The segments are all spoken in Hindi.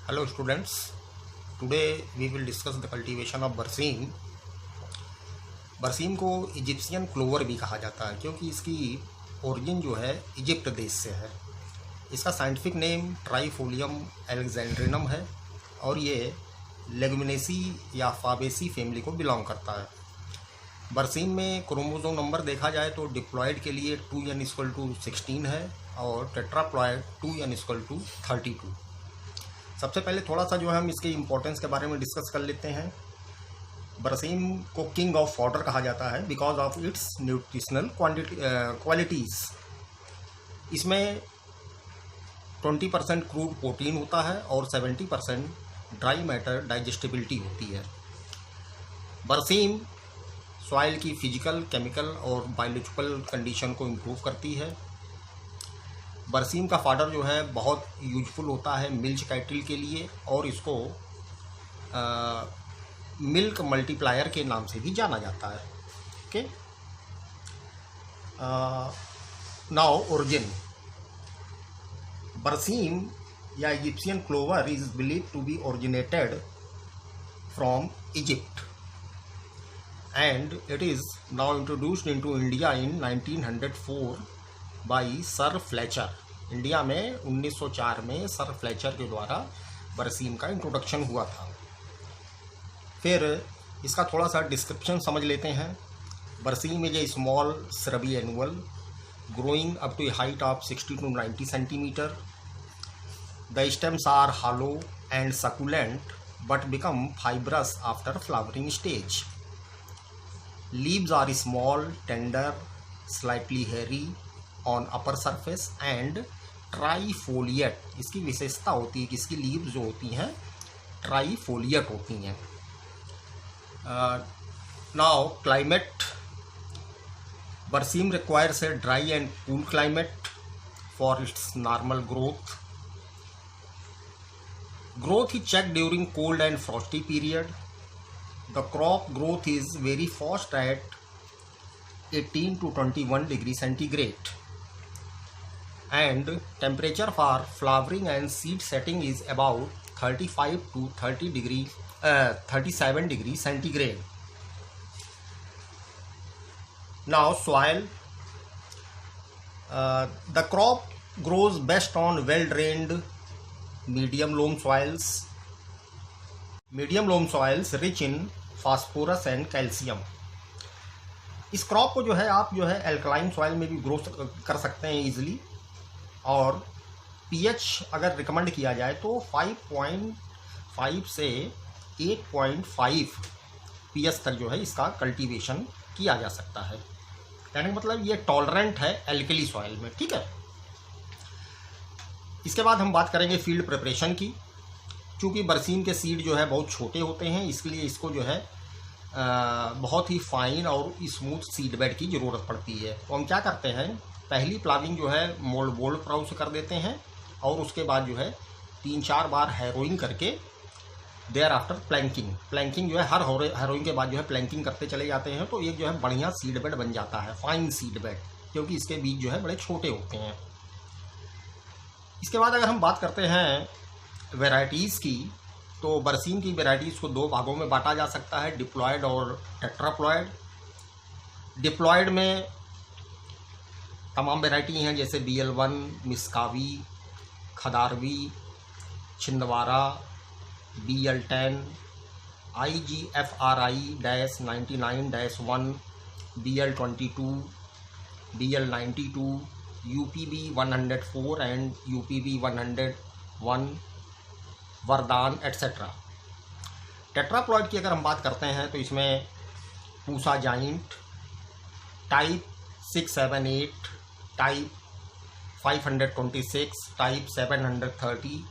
Hello students, today we will discuss the cultivation of बरसीम। बरसीम को इजिप्शियन क्लोवर भी कहा जाता है क्योंकि इसकी ओरिजिन जो है इजिप्ट देश से है। इसका साइंटिफिक नेम ट्राइफोलियम एलेक्जेंड्रिनम है और ये लेगुमिनेसी या फाबेसी फैमिली को बिलोंग करता है। बरसीम में क्रोमोसोम नंबर देखा जाए तो डिप्लॉयड के लिए 2n=16 है और टेट्राप्लॉयड 2n=32। सबसे पहले थोड़ा सा जो है हम इसके इम्पोर्टेंस के बारे में डिस्कस कर लेते हैं। बरसीम को किंग ऑफ फॉडर कहा जाता है because of its nutritional qualities. इसमें 20% क्रूड प्रोटीन होता है और 70% ड्राई मैटर डाइजेस्टिबिलिटी होती है। बरसीम सॉइल की फिजिकल, केमिकल और बायोलॉजिकल कंडीशन को इम्प्रूव करती है। बरसीम का फाडर जो है बहुत यूजफुल होता है मिल्क कैटल के लिए और इसको मिल्क मल्टीप्लायर के नाम से भी जाना जाता है। Okay, now origin. बरसीम या Egyptian clover is believe to be originated from Egypt and it is now introduced into India in 1904 by sir Fletcher. India में 1904 में सर फ्लेचर के द्वारा बरसीम का इंट्रोडक्शन हुआ था। फिर इसका थोड़ा सा डिस्क्रिप्शन समझ लेते हैं। Berseem is a small shrubby annual growing up to a height of 60 to 90 centimetre. The stems are hollow and succulent but become fibrous after flowering stage. Leaves are small, tender, slightly hairy on upper surface and ट्राईफोलिएट। इसकी विशेषता होती है कि इसकी लीव्स जो होती हैं ट्राईफोलिएट होती हैं। Now climate. Berseem requires a dry and cool climate for its normal growth. Growth is checked during cold and frosty period. The crop growth is very fast at 18 to 21 degree centigrade. And temperature for flowering and seed setting is about 35 to 37 degrees centigrade. Now soil. The crop grows best on well-drained medium loam soils. Medium loam soils rich in phosphorus and calcium. इस क्रॉप को जो है आप जो है एल्कलाइन सॉइल में भी ग्रो कर सकते हैं इजीली और पीएच अगर रिकमेंड किया जाए तो 5.5 से 8.5 पीएच तक जो है इसका कल्टीवेशन किया जा सकता है। यानी मतलब ये टॉलरेंट है एल्कली सॉइल में। ठीक है, इसके बाद हम बात करेंगे फील्ड प्रिपरेशन की। चूँकि बरसीम के सीड जो है बहुत छोटे होते हैं इसलिए इसको जो है बहुत ही फाइन और स्मूथ सीड बेड की ज़रूरत पड़ती है। तो हम क्या करते हैं, पहली प्लाविंग जो है बोल्ड प्राउ से कर देते हैं और उसके बाद जो है 3-4 बार हैरोइंग करके देयर आफ्टर प्लैंकिंग जो है हर हैरोइंग के बाद जो है प्लैंकिंग करते चले जाते हैं। तो एक जो है बढ़िया सीड बेड बन जाता है, फाइन सीड बेड, क्योंकि इसके बीज जो है बड़े छोटे होते हैं। इसके बाद अगर हम बात करते हैं वैरायटीज़ की तो बरसीम की वैरायटीज़ को 2 भागों में बांटा जा सकता है, डिप्लॉयड और टेट्राप्लॉयड। डिप्लॉयड में तमाम वैरायटी हैं जैसे BL1, मिस्कावी, खदारवी, Chhindwara, BL10, IGFRI-99-1, BL22, BL92, UPB104 and UPB101, वरदान एट्सेट्रा। टेट्राप्लॉयड की अगर हम बात करते हैं तो इसमें Pusa giant, type 678, type 526, type 730,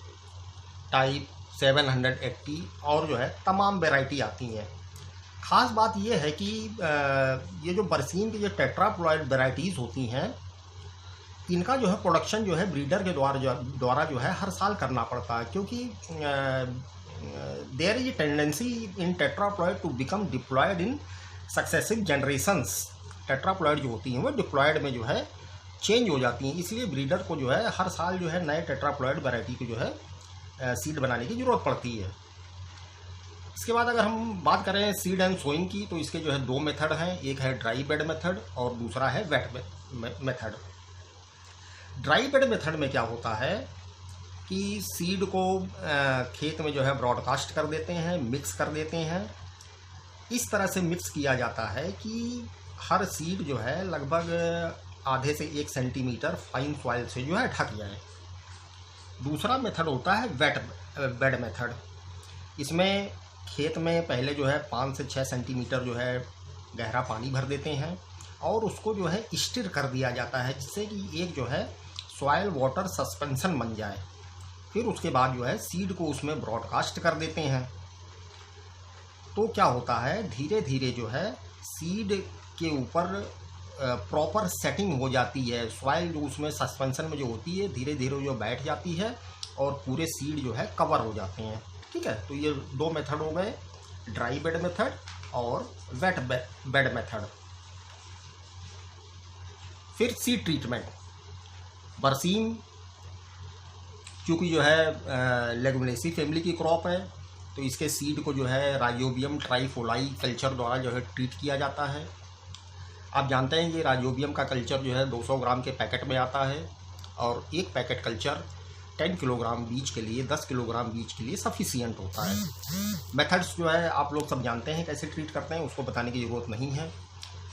type 780 और जो है तमाम वैरायटी आती हैं। ख़ास बात यह है कि ये जो बरसीम की जो टेट्राप्लॉयड वैरायटीज़ होती हैं इनका जो है प्रोडक्शन जो है ब्रीडर के द्वारा जो है हर साल करना पड़ता है, क्योंकि there is tendency in tetraploid to become diploid in successive generations. Tetraploid जो होती हैं वो डिप्लॉयड में जो है चेंज हो जाती हैं, इसलिए ब्रीडर को जो है हर साल जो है नए टेट्राप्लॉयड वैरायटी को जो है सीड बनाने की ज़रूरत पड़ती है। इसके बाद अगर हम बात करें सीड एंड सोइंग की, तो इसके जो है दो मेथड हैं, एक है ड्राई बेड मेथड और दूसरा है wait method. Dry bed method में क्या होता है कि सीड को खेत में जो है ब्रॉडकास्ट कर देते हैं, मिक्स कर देते हैं। इस तरह से मिक्स किया जाता है कि हर सीड जो है लगभग आधे से 1 सेंटीमीटर फाइन सॉइल से जो है ढक जाए। दूसरा मेथड होता है वेट बेड मेथड। इसमें खेत में पहले जो है 5 से 6 सेंटीमीटर जो है गहरा पानी भर देते हैं और उसको जो है स्टिर कर दिया जाता है, जिससे कि एक जो है सॉइल वाटर सस्पेंशन बन जाए। फिर उसके बाद जो है सीड को उसमें ब्रॉडकास्ट कर देते हैं। तो क्या होता है, धीरे धीरे जो है सीड के ऊपर प्रॉपर सेटिंग हो जाती है। सॉइल जो उसमें सस्पेंशन में जो होती है धीरे धीरे जो बैठ जाती है और पूरे सीड जो है कवर हो जाते हैं। ठीक है, तो ये दो मेथड हो गए, ड्राई बेड मेथड और वेट बेड मेथड। फिर सीड ट्रीटमेंट। बरसीम चूँकि जो है लेगुमिनेसी फैमिली की क्रॉप है, तो इसके सीड को जो है राइजोबियम ट्राइफोलाई कल्चर द्वारा जो है ट्रीट किया जाता है। आप जानते हैं ये राइजोबियम का कल्चर जो है 200 ग्राम के पैकेट में आता है और एक पैकेट कल्चर 10 किलोग्राम बीज के लिए, 10 किलोग्राम बीज के लिए सफिशियंट होता है। मेथड्स जो है आप लोग सब जानते हैं कैसे ट्रीट करते हैं, उसको बताने की ज़रूरत नहीं है।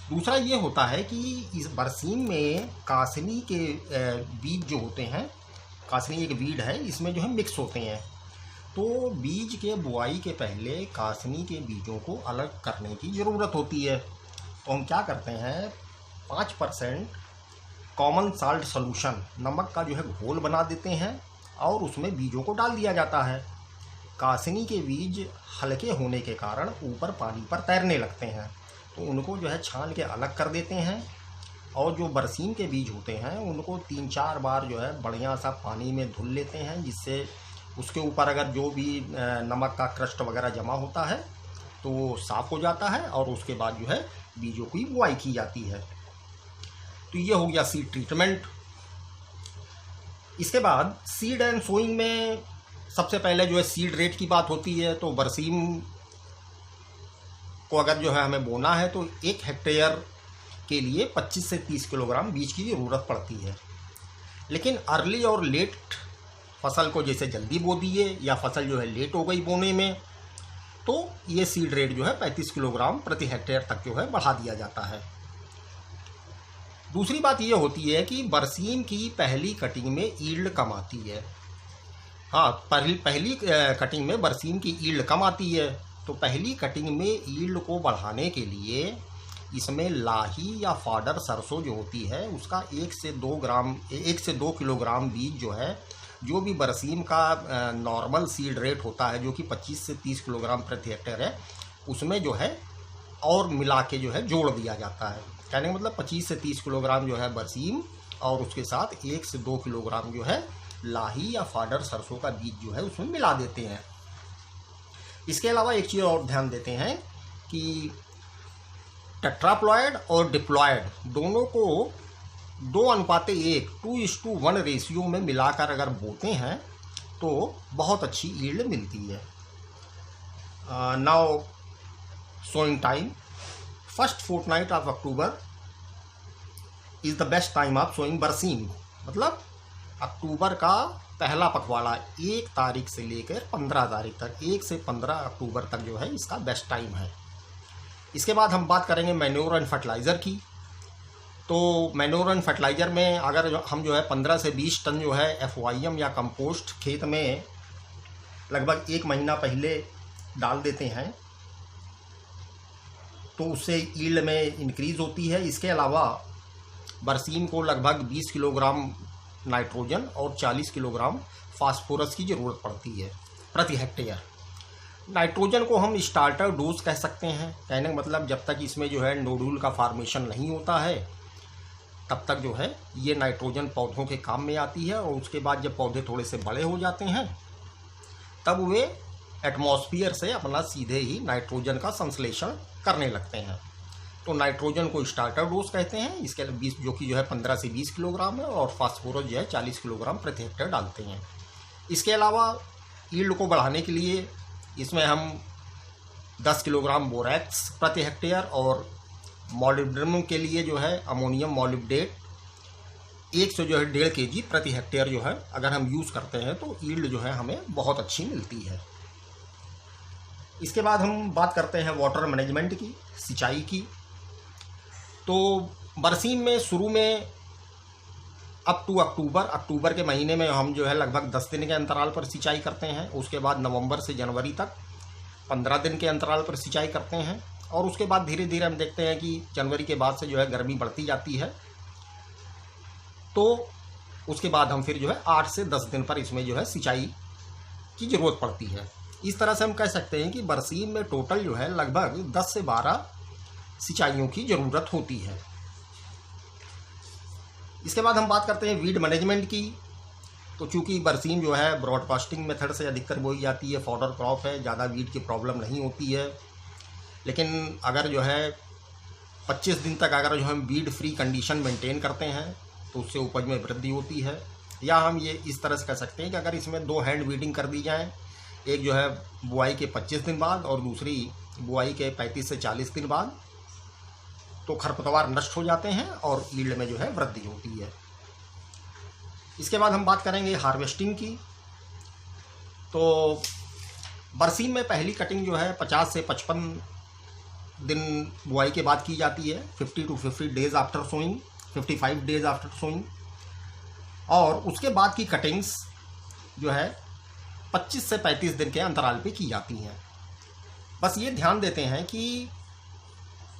दूसरा ये होता है कि इस बरसीम में कासनी के बीज जो होते हैं, कासनी एक वीड है, इसमें जो है मिक्स होते हैं। तो बीज के बुआई के पहले कासनी के बीजों को अलग करने की ज़रूरत होती है। तो हम क्या करते हैं, 5% कॉमन साल्ट सॉल्यूशन, नमक का जो है घोल बना देते हैं और उसमें बीजों को डाल दिया जाता है। कासनी के बीज हल्के होने के कारण ऊपर पानी पर तैरने लगते हैं, तो उनको जो है छान के अलग कर देते हैं। और जो बरसीम के बीज होते हैं उनको 3-4 बार जो है बढ़िया सा पानी में धुल लेते हैं, जिससे उसके ऊपर अगर जो भी नमक का क्रस्ट वगैरह जमा होता है तो वो साफ़ हो जाता है और उसके बाद जो है बीजों की बुआई की जाती है। तो ये हो गया सीड ट्रीटमेंट। इसके बाद सीड एंड सोइंग में सबसे पहले जो है सीड रेट की बात होती है। तो बरसीम को अगर जो है हमें बोना है तो 1 हेक्टेयर के लिए 25 से 30 किलोग्राम बीज की ज़रूरत पड़ती है। लेकिन अर्ली और लेट फसल को जैसे जल्दी बो दिए या फसल जो है लेट हो गई बोने में, तो ये सीड रेट जो है 35 किलोग्राम प्रति हेक्टेयर तक जो है बढ़ा दिया जाता है। दूसरी बात ये होती है कि बरसीम की पहली कटिंग में ईल्ड कम आती है। हाँ, पहली कटिंग में बरसीम की ईल्ड कम आती है। तो पहली कटिंग में ईल्ड को बढ़ाने के लिए इसमें लाही या फाडर सरसों जो होती है उसका 1 से 2 किलोग्राम बीज जो है, जो भी बरसीम का नॉर्मल सीड रेट होता है जो कि 25 से 30 किलोग्राम प्रति हेक्टेयर है, उसमें जो है और मिला के जो है जोड़ दिया जाता है। कहने का मतलब 25 से 30 किलोग्राम जो है बरसीम और उसके साथ 1 से 2 किलोग्राम जो है लाही या फाडर सरसों का बीज जो है उसमें मिला देते हैं। इसके अलावा एक चीज़ और ध्यान देते हैं कि टेट्राप्लॉयड और डिप्लॉयड दोनों को 2:1 2:1 रेशियो में मिलाकर अगर बोते हैं तो बहुत अच्छी यील्ड मिलती है। Now sowing time, first fortnight of October is the best time of sowing berseem. मतलब अक्टूबर का पहला पखवाड़ा 1 तारीख से लेकर 15 तारीख तक, 1 से 15 अक्टूबर तक जो है इसका बेस्ट टाइम है। इसके बाद हम बात करेंगे मैन्योर एंड फर्टिलाइज़र की। तो मैन्योर एंड फर्टिलाइज़र में अगर हम जो है 15 से 20 टन जो है FOIM या कंपोस्ट खेत में लगभग 1 महीना पहले डाल देते हैं तो उससे यील्ड में इंक्रीज़ होती है। इसके अलावा बरसीम को लगभग 20 किलोग्राम नाइट्रोजन और 40 किलोग्राम फास्फोरस की ज़रूरत पड़ती है प्रति हेक्टेयर। नाइट्रोजन को हम स्टार्टर डोज कह सकते हैं। कहने का मतलब जब तक इसमें जो है नोडुल का फार्मेशन नहीं होता है तब तक जो है ये नाइट्रोजन पौधों के काम में आती है, और उसके बाद जब पौधे थोड़े से बड़े हो जाते हैं तब वे एटमॉस्फेयर से अपना सीधे ही नाइट्रोजन का संश्लेषण करने लगते हैं। तो नाइट्रोजन को स्टार्टर डोज कहते हैं। इसके 20 जो कि जो है 15 से 20 किलोग्राम है, और फास्फोरस जो है 40 किलोग्राम प्रति हेक्टेयर डालते हैं। इसके अलावा यील्ड को बढ़ाने के लिए इसमें हम 10 किलोग्राम बोरैक्स प्रति हेक्टेयर और मॉलिब्डेनम के लिए जो है अमोनियम मॉलिब्डेट 1 से जो है 1.5 kg प्रति हेक्टेयर जो है अगर हम यूज़ करते हैं तो यील्ड जो है हमें बहुत अच्छी मिलती है। इसके बाद हम बात करते हैं वाटर मैनेजमेंट की, सिंचाई की। तो बरसीम में शुरू में अप टू अक्टूबर के महीने में हम जो है लगभग 10 दिन के अंतराल पर सिंचाई करते हैं। उसके बाद नवंबर से जनवरी तक 15 दिन के अंतराल पर सिंचाई करते हैं। और उसके बाद धीरे धीरे हम देखते हैं कि जनवरी के बाद से जो है गर्मी बढ़ती जाती है, तो उसके बाद हम फिर जो है 8 से 10 दिन पर इसमें जो है सिंचाई की ज़रूरत पड़ती है। इस तरह से हम कह सकते हैं कि बरसीम में टोटल जो है लगभग 10 से 12 सिंचाइयों की ज़रूरत होती है। इसके बाद हम बात करते हैं वीड मैनेजमेंट की। तो चूँकि बरसीम जो है ब्रॉडकास्टिंग मेथड से अधिकतर बोई जाती है, फॉडर क्रॉप है, ज़्यादा वीड की प्रॉब्लम नहीं होती है। लेकिन अगर जो है 25 दिन तक अगर जो हम वीड फ्री कंडीशन मेंटेन करते हैं तो उससे उपज में वृद्धि होती है। या हम ये इस तरह से कह सकते हैं कि अगर इसमें 2 हैंड वीडिंग कर दी जाए, एक जो है बुआई के 25 दिन बाद और दूसरी बुआई के 35 से 40 दिन बाद, तो खरपतवार नष्ट हो जाते हैं और यील्ड में जो है वृद्धि होती है। इसके बाद हम बात करेंगे हार्वेस्टिंग की। तो बरसीम में पहली कटिंग जो है 50 से 55 दिन बुआई के बाद की जाती है, 50 to 50 days after sowing, 55 days after sowing. और उसके बाद की कटिंग्स जो है 25 से 35 दिन के अंतराल पे की जाती हैं। बस ये ध्यान देते हैं कि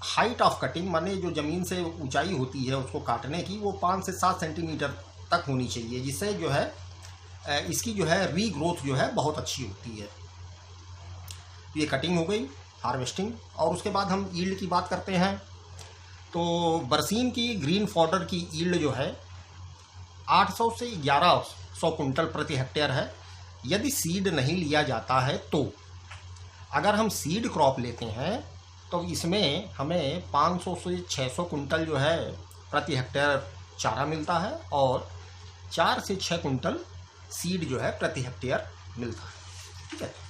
हाइट ऑफ कटिंग माने जो ज़मीन से ऊंचाई होती है उसको काटने की, वो 5 से 7 सेंटीमीटर तक होनी चाहिए, जिससे जो है इसकी जो है रीग्रोथ जो है बहुत अच्छी होती है। तो ये कटिंग हो गई, हार्वेस्टिंग। और उसके बाद हम यील्ड की बात करते हैं। तो बरसीम की ग्रीन फॉडर की यील्ड जो है 800 से 1100 कुंटल प्रति हेक्टेयर है, यदि सीड नहीं लिया जाता है तो। अगर हम सीड क्रॉप लेते हैं तो इसमें हमें 500 से 600 कुंटल जो है प्रति हेक्टेयर चारा मिलता है और 4 से 6 कुंटल सीड जो है प्रति हेक्टेयर मिलता है। ठीक है।